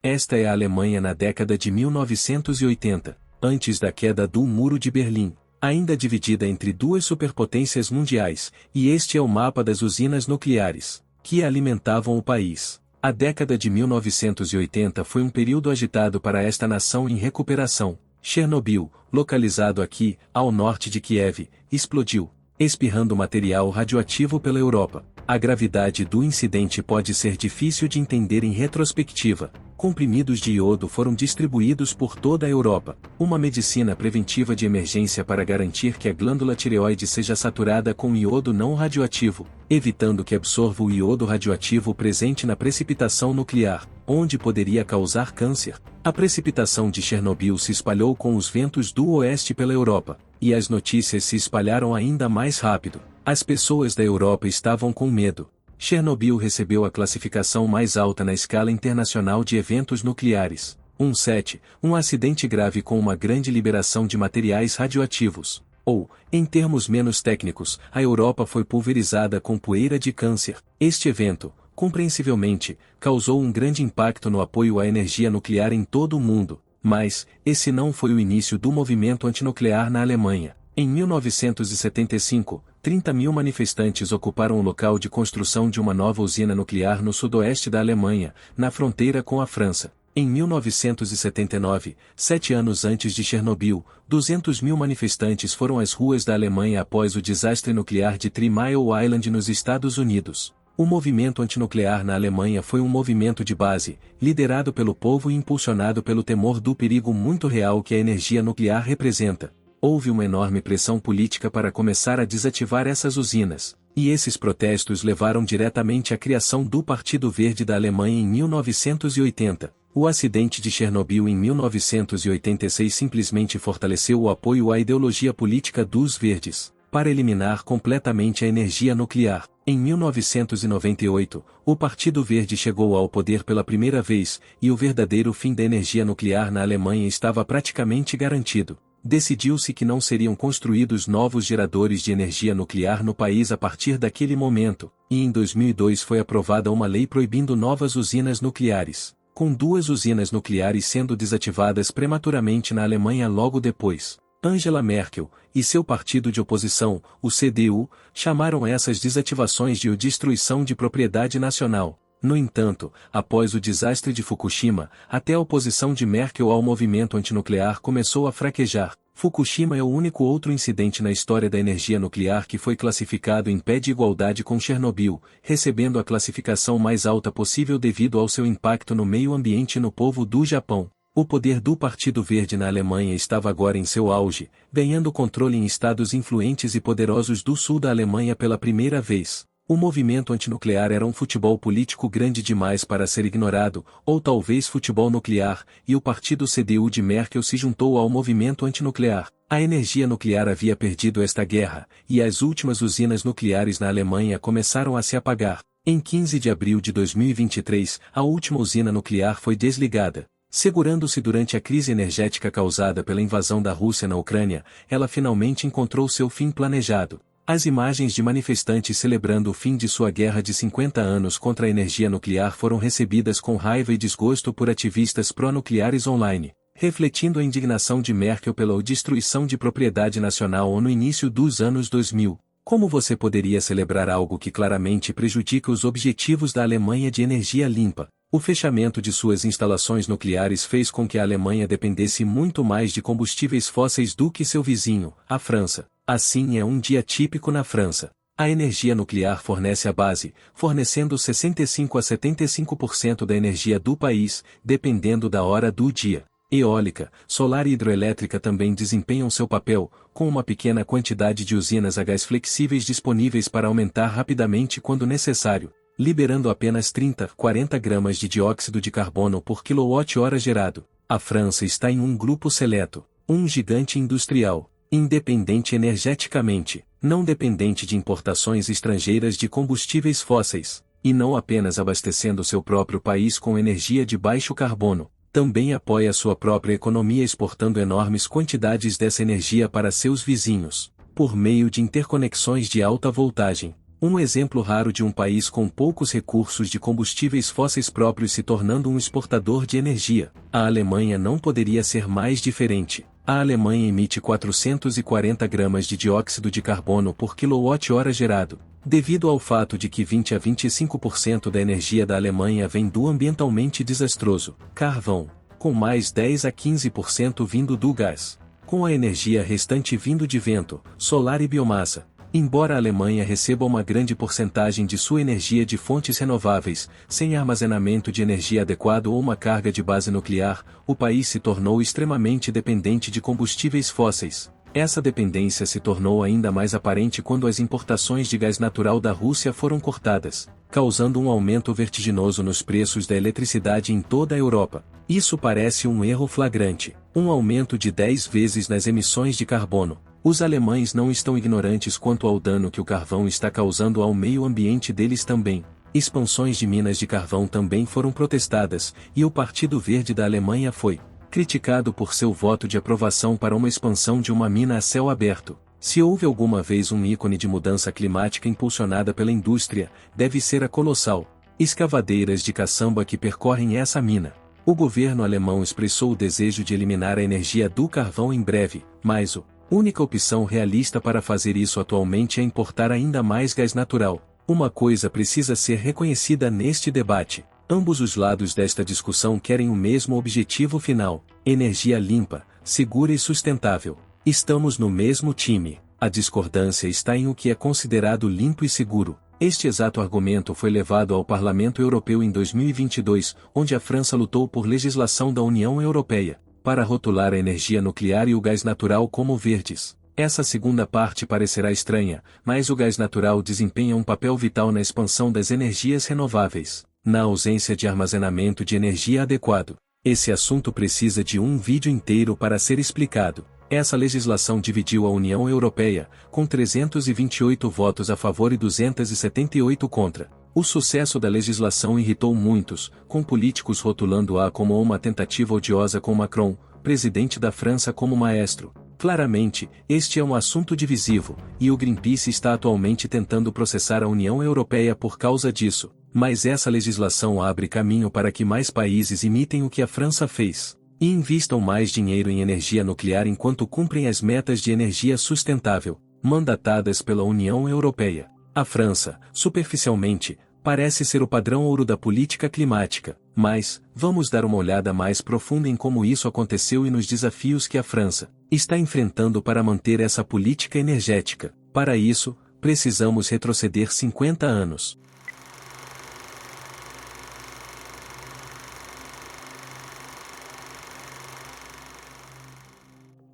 Esta é a Alemanha na década de 1980, antes da queda do Muro de Berlim, ainda dividida entre duas superpotências mundiais, e este é o mapa das usinas nucleares, que alimentavam o país. A década de 1980 foi um período agitado para esta nação em recuperação. Chernobyl, localizado aqui, ao norte de Kiev, explodiu, espirrando material radioativo pela Europa. A gravidade do incidente pode ser difícil de entender em retrospectiva. Comprimidos de iodo foram distribuídos por toda a Europa. Uma medicina preventiva de emergência para garantir que a glândula tireoide seja saturada com iodo não radioativo, evitando que absorva o iodo radioativo presente na precipitação nuclear, onde poderia causar câncer. A precipitação de Chernobyl se espalhou com os ventos do oeste pela Europa, e as notícias se espalharam ainda mais rápido. As pessoas da Europa estavam com medo. Chernobyl recebeu a classificação mais alta na escala internacional de eventos nucleares. 1.7, um acidente grave com uma grande liberação de materiais radioativos. Ou, em termos menos técnicos, a Europa foi pulverizada com poeira de câncer. Este evento, compreensivelmente, causou um grande impacto no apoio à energia nuclear em todo o mundo. Mas, esse não foi o início do movimento antinuclear na Alemanha. Em 1975, 30.000 manifestantes ocuparam o local de construção de uma nova usina nuclear no sudoeste da Alemanha, na fronteira com a França. Em 1979, 7 anos antes de Chernobyl, 200.000 manifestantes foram às ruas da Alemanha após o desastre nuclear de 3 Mile Island nos Estados Unidos. O movimento antinuclear na Alemanha foi um movimento de base, liderado pelo povo e impulsionado pelo temor do perigo muito real que a energia nuclear representa. Houve uma enorme pressão política para começar a desativar essas usinas, e esses protestos levaram diretamente à criação do Partido Verde da Alemanha em 1980. O acidente de Chernobyl em 1986 simplesmente fortaleceu o apoio à ideologia política dos Verdes, para eliminar completamente a energia nuclear. Em 1998, o Partido Verde chegou ao poder pela primeira vez, e o verdadeiro fim da energia nuclear na Alemanha estava praticamente garantido. Decidiu-se que não seriam construídos novos geradores de energia nuclear no país a partir daquele momento, e em 2002 foi aprovada uma lei proibindo novas usinas nucleares, com 2 usinas nucleares sendo desativadas prematuramente na Alemanha logo depois. Angela Merkel e seu partido de oposição, o CDU, chamaram essas desativações de destruição de propriedade nacional. No entanto, após o desastre de Fukushima, até a oposição de Merkel ao movimento antinuclear começou a fraquejar. Fukushima é o único outro incidente na história da energia nuclear que foi classificado em pé de igualdade com Chernobyl, recebendo a classificação mais alta possível devido ao seu impacto no meio ambiente e no povo do Japão. O poder do Partido Verde na Alemanha estava agora em seu auge, ganhando controle em estados influentes e poderosos do sul da Alemanha pela primeira vez. O movimento antinuclear era um futebol político grande demais para ser ignorado, ou talvez futebol nuclear, e o partido CDU de Merkel se juntou ao movimento antinuclear. A energia nuclear havia perdido esta guerra, e as últimas usinas nucleares na Alemanha começaram a se apagar. Em 15 de abril de 2023, a última usina nuclear foi desligada. Segurando-se durante a crise energética causada pela invasão da Rússia na Ucrânia, ela finalmente encontrou seu fim planejado. As imagens de manifestantes celebrando o fim de sua guerra de 50 anos contra a energia nuclear foram recebidas com raiva e desgosto por ativistas pró-nucleares online, refletindo a indignação de Merkel pela destruição de propriedade nacional no início dos anos 2000. Como você poderia celebrar algo que claramente prejudica os objetivos da Alemanha de energia limpa? O fechamento de suas instalações nucleares fez com que a Alemanha dependesse muito mais de combustíveis fósseis do que seu vizinho, a França. Assim é um dia típico na França. A energia nuclear fornece a base, fornecendo 65 a 75% da energia do país, dependendo da hora do dia. Eólica, solar e hidroelétrica também desempenham seu papel, com uma pequena quantidade de usinas a gás flexíveis disponíveis para aumentar rapidamente quando necessário, liberando apenas 30-40 gramas de dióxido de carbono por quilowatt-hora gerado. A França está em um grupo seleto, um gigante industrial, independente energeticamente, não dependente de importações estrangeiras de combustíveis fósseis, e não apenas abastecendo seu próprio país com energia de baixo carbono, também apoia sua própria economia exportando enormes quantidades dessa energia para seus vizinhos, por meio de interconexões de alta voltagem. Um exemplo raro de um país com poucos recursos de combustíveis fósseis próprios se tornando um exportador de energia. A Alemanha não poderia ser mais diferente. A Alemanha emite 440 gramas de dióxido de carbono por quilowatt-hora gerado, devido ao fato de que 20 a 25% da energia da Alemanha vem do ambientalmente desastroso carvão, com mais 10 a 15% vindo do gás, com a energia restante vindo de vento, solar e biomassa. Embora a Alemanha receba uma grande porcentagem de sua energia de fontes renováveis, sem armazenamento de energia adequado ou uma carga de base nuclear, o país se tornou extremamente dependente de combustíveis fósseis. Essa dependência se tornou ainda mais aparente quando as importações de gás natural da Rússia foram cortadas, causando um aumento vertiginoso nos preços da eletricidade em toda a Europa. Isso parece um erro flagrante, um aumento de 10 vezes nas emissões de carbono. Os alemães não estão ignorantes quanto ao dano que o carvão está causando ao meio ambiente deles também. Expansões de minas de carvão também foram protestadas, e o Partido Verde da Alemanha foi criticado por seu voto de aprovação para uma expansão de uma mina a céu aberto. Se houve alguma vez um ícone de mudança climática impulsionada pela indústria, deve ser a colossal escavadeiras de caçamba que percorrem essa mina. O governo alemão expressou o desejo de eliminar a energia do carvão em breve, mas a única opção realista para fazer isso atualmente é importar ainda mais gás natural. Uma coisa precisa ser reconhecida neste debate. Ambos os lados desta discussão querem o mesmo objetivo final: energia limpa, segura e sustentável. Estamos no mesmo time. A discordância está em o que é considerado limpo e seguro. Este exato argumento foi levado ao Parlamento Europeu em 2022, onde a França lutou por legislação da União Europeia para rotular a energia nuclear e o gás natural como verdes. Essa segunda parte parecerá estranha, mas o gás natural desempenha um papel vital na expansão das energias renováveis, na ausência de armazenamento de energia adequado. Esse assunto precisa de um vídeo inteiro para ser explicado. Essa legislação dividiu a União Europeia, com 328 votos a favor e 278 contra. O sucesso da legislação irritou muitos, com políticos rotulando-a como uma tentativa odiosa com Macron, presidente da França, como maestro. Claramente, este é um assunto divisivo, e o Greenpeace está atualmente tentando processar a União Europeia por causa disso. Mas essa legislação abre caminho para que mais países imitem o que a França fez e invistam mais dinheiro em energia nuclear enquanto cumprem as metas de energia sustentável, mandatadas pela União Europeia. A França, superficialmente, parece ser o padrão ouro da política climática, mas vamos dar uma olhada mais profunda em como isso aconteceu e nos desafios que a França está enfrentando para manter essa política energética. Para isso, precisamos retroceder 50 anos.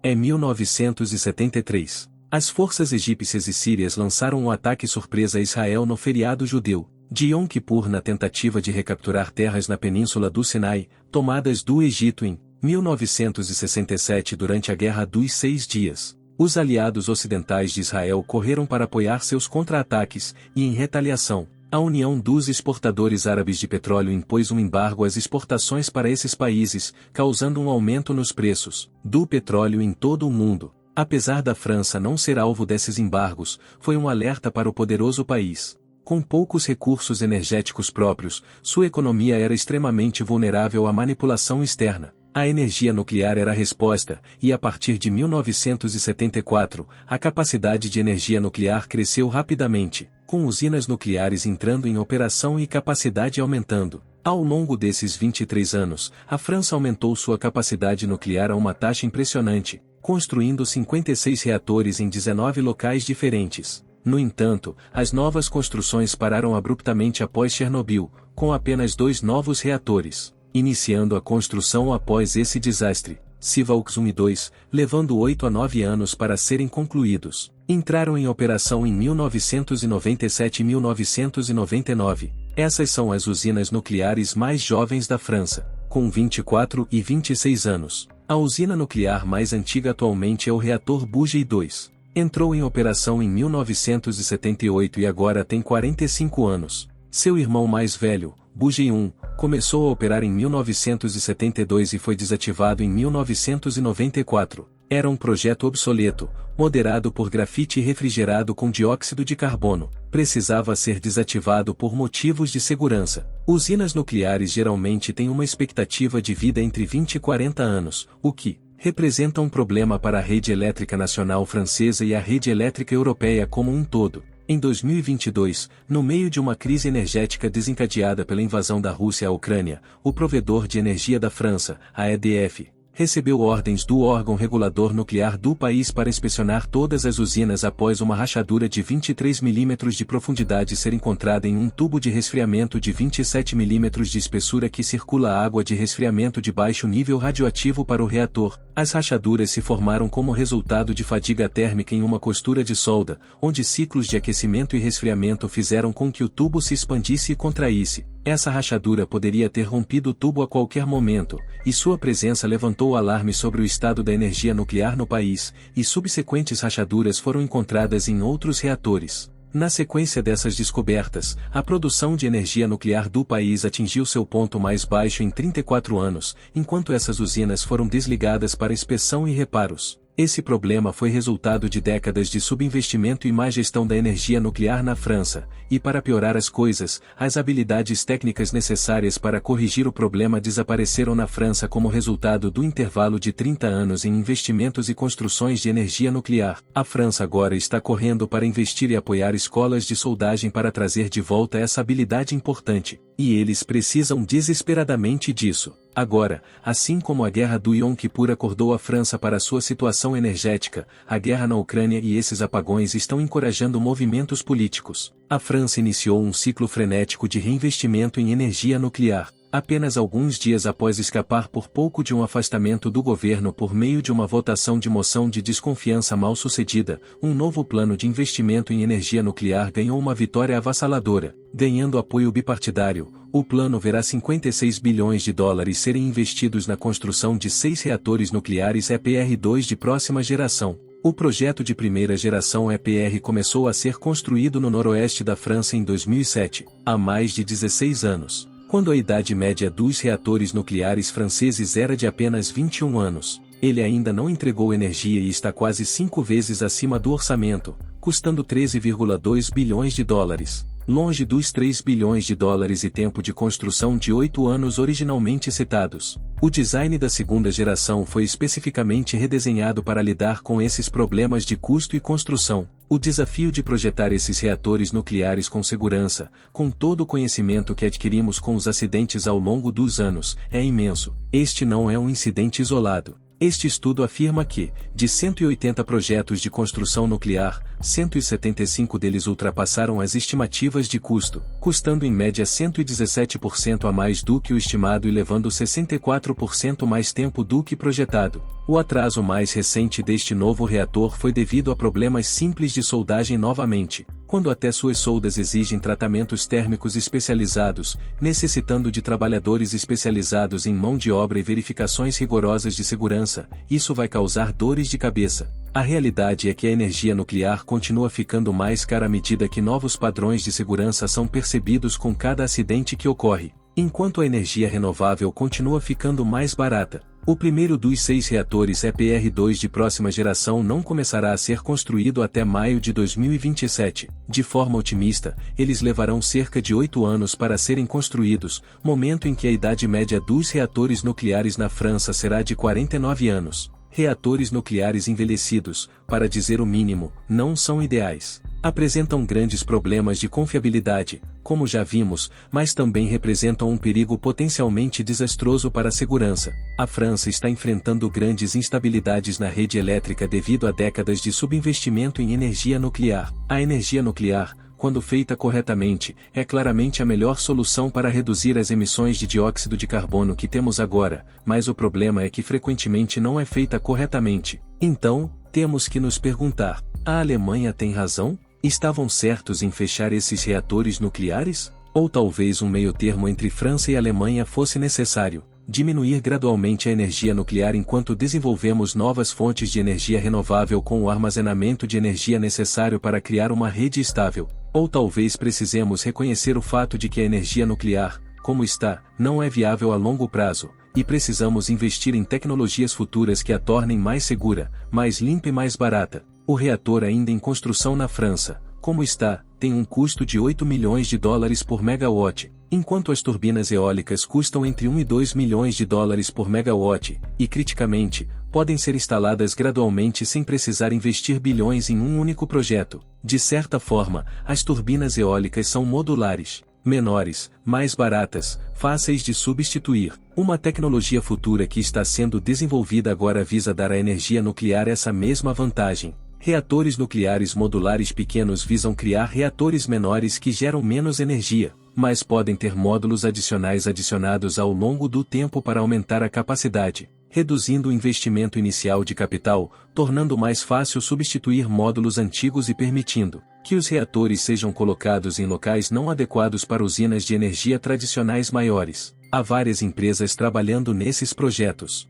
É 1973. As forças egípcias e sírias lançaram um ataque surpresa a Israel no feriado judeu de Yom Kippur na tentativa de recapturar terras na península do Sinai, tomadas do Egito em 1967 durante a Guerra dos 6 Dias. Os aliados ocidentais de Israel correram para apoiar seus contra-ataques, e em retaliação, a União dos Exportadores Árabes de Petróleo impôs um embargo às exportações para esses países, causando um aumento nos preços do petróleo em todo o mundo. Apesar da França não ser alvo desses embargos, foi um alerta para o poderoso país. Com poucos recursos energéticos próprios, sua economia era extremamente vulnerável à manipulação externa. A energia nuclear era a resposta, e a partir de 1974, a capacidade de energia nuclear cresceu rapidamente, com usinas nucleares entrando em operação e capacidade aumentando. Ao longo desses 23 anos, a França aumentou sua capacidade nuclear a uma taxa impressionante, construindo 56 reatores em 19 locais diferentes. No entanto, as novas construções pararam abruptamente após Chernobyl, com apenas 2 novos reatores iniciando a construção após esse desastre. Sivalks 1 e 2, levando 8 a 9 anos para serem concluídos, entraram em operação em 1997 e 1999. Essas são as usinas nucleares mais jovens da França, com 24 e 26 anos. A usina nuclear mais antiga atualmente é o reator Bugey 2. Entrou em operação em 1978 e agora tem 45 anos. Seu irmão mais velho, Bugey 1, começou a operar em 1972 e foi desativado em 1994. Era um projeto obsoleto, moderado por grafite e refrigerado com dióxido de carbono. Precisava ser desativado por motivos de segurança. Usinas nucleares geralmente têm uma expectativa de vida entre 20 e 40 anos, o que representa um problema para a rede elétrica nacional francesa e a rede elétrica europeia como um todo. Em 2022, no meio de uma crise energética desencadeada pela invasão da Rússia à Ucrânia, o provedor de energia da França, a EDF, recebeu ordens do órgão regulador nuclear do país para inspecionar todas as usinas após uma rachadura de 23 milímetros de profundidade ser encontrada em um tubo de resfriamento de 27 milímetros de espessura que circula água de resfriamento de baixo nível radioativo para o reator. As rachaduras se formaram como resultado de fadiga térmica em uma costura de solda, onde ciclos de aquecimento e resfriamento fizeram com que o tubo se expandisse e contraísse. Essa rachadura poderia ter rompido o tubo a qualquer momento, e sua presença levantou o alarme sobre o estado da energia nuclear no país, e subsequentes rachaduras foram encontradas em outros reatores. Na sequência dessas descobertas, a produção de energia nuclear do país atingiu seu ponto mais baixo em 34 anos, enquanto essas usinas foram desligadas para inspeção e reparos. Esse problema foi resultado de décadas de subinvestimento e má gestão da energia nuclear na França, e para piorar as coisas, as habilidades técnicas necessárias para corrigir o problema desapareceram na França como resultado do intervalo de 30 anos em investimentos e construções de energia nuclear. A França agora está correndo para investir e apoiar escolas de soldagem para trazer de volta essa habilidade importante, e eles precisam desesperadamente disso. Agora, assim como a guerra do Yom Kippur acordou a França para sua situação energética, a guerra na Ucrânia e esses apagões estão encorajando movimentos políticos. A França iniciou um ciclo frenético de reinvestimento em energia nuclear. Apenas alguns dias após escapar por pouco de um afastamento do governo por meio de uma votação de moção de desconfiança mal sucedida, um novo plano de investimento em energia nuclear ganhou uma vitória avassaladora. Ganhando apoio bipartidário, o plano verá 56 bilhões de dólares serem investidos na construção de 6 reatores nucleares EPR2 de próxima geração. O projeto de primeira geração EPR começou a ser construído no noroeste da França em 2007, há mais de 16 anos. Quando a idade média dos reatores nucleares franceses era de apenas 21 anos, ele ainda não entregou energia e está quase 5 vezes acima do orçamento, custando 13,2 bilhões de dólares, longe dos 3 bilhões de dólares e tempo de construção de 8 anos originalmente citados. O design da segunda geração foi especificamente redesenhado para lidar com esses problemas de custo e construção. O desafio de projetar esses reatores nucleares com segurança, com todo o conhecimento que adquirimos com os acidentes ao longo dos anos, é imenso. Este não é um incidente isolado. Este estudo afirma que, de 180 projetos de construção nuclear, 175 deles ultrapassaram as estimativas de custo, custando em média 117% a mais do que o estimado e levando 64% mais tempo do que projetado. O atraso mais recente deste novo reator foi devido a problemas simples de soldagem novamente, quando até suas soldas exigem tratamentos térmicos especializados, necessitando de trabalhadores especializados em mão de obra e verificações rigorosas de segurança. Isso vai causar dores de cabeça. A realidade é que a energia nuclear continua ficando mais cara à medida que novos padrões de segurança são percebidos com cada acidente que ocorre, enquanto a energia renovável continua ficando mais barata. O primeiro dos 6 reatores EPR2 de próxima geração não começará a ser construído até maio de 2027. De forma otimista, eles levarão cerca de 8 anos para serem construídos, momento em que a idade média dos reatores nucleares na França será de 49 anos. Reatores nucleares envelhecidos, para dizer o mínimo, não são ideais. Apresentam grandes problemas de confiabilidade, como já vimos, mas também representam um perigo potencialmente desastroso para a segurança. A França está enfrentando grandes instabilidades na rede elétrica devido a décadas de subinvestimento em energia nuclear. A energia nuclear, quando feita corretamente, é claramente a melhor solução para reduzir as emissões de dióxido de carbono que temos agora, mas o problema é que frequentemente não é feita corretamente. Então, temos que nos perguntar: a Alemanha tem razão? Estavam certos em fechar esses reatores nucleares? Ou talvez um meio-termo entre França e Alemanha fosse necessário? Diminuir gradualmente a energia nuclear enquanto desenvolvemos novas fontes de energia renovável com o armazenamento de energia necessário para criar uma rede estável. Ou talvez precisemos reconhecer o fato de que a energia nuclear, como está, não é viável a longo prazo, e precisamos investir em tecnologias futuras que a tornem mais segura, mais limpa e mais barata. O reator ainda em construção na França, como está, tem um custo de 8 milhões de dólares por megawatt, enquanto as turbinas eólicas custam entre 1 e 2 milhões de dólares por megawatt, e criticamente, podem ser instaladas gradualmente sem precisar investir bilhões em um único projeto. De certa forma, as turbinas eólicas são modulares, menores, mais baratas, fáceis de substituir. Uma tecnologia futura que está sendo desenvolvida agora visa dar à energia nuclear essa mesma vantagem. Reatores nucleares modulares pequenos visam criar reatores menores que geram menos energia, mas podem ter módulos adicionais adicionados ao longo do tempo para aumentar a capacidade, reduzindo o investimento inicial de capital, tornando mais fácil substituir módulos antigos e permitindo que os reatores sejam colocados em locais não adequados para usinas de energia tradicionais maiores. Há várias empresas trabalhando nesses projetos.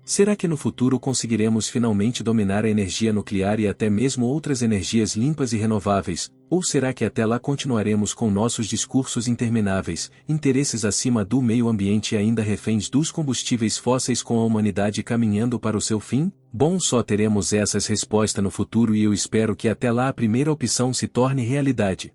Será que no futuro conseguiremos finalmente dominar a energia nuclear e até mesmo outras energias limpas e renováveis, ou será que até lá continuaremos com nossos discursos intermináveis, interesses acima do meio ambiente e ainda reféns dos combustíveis fósseis com a humanidade caminhando para o seu fim? Bom, só teremos essas respostas no futuro e eu espero que até lá a primeira opção se torne realidade.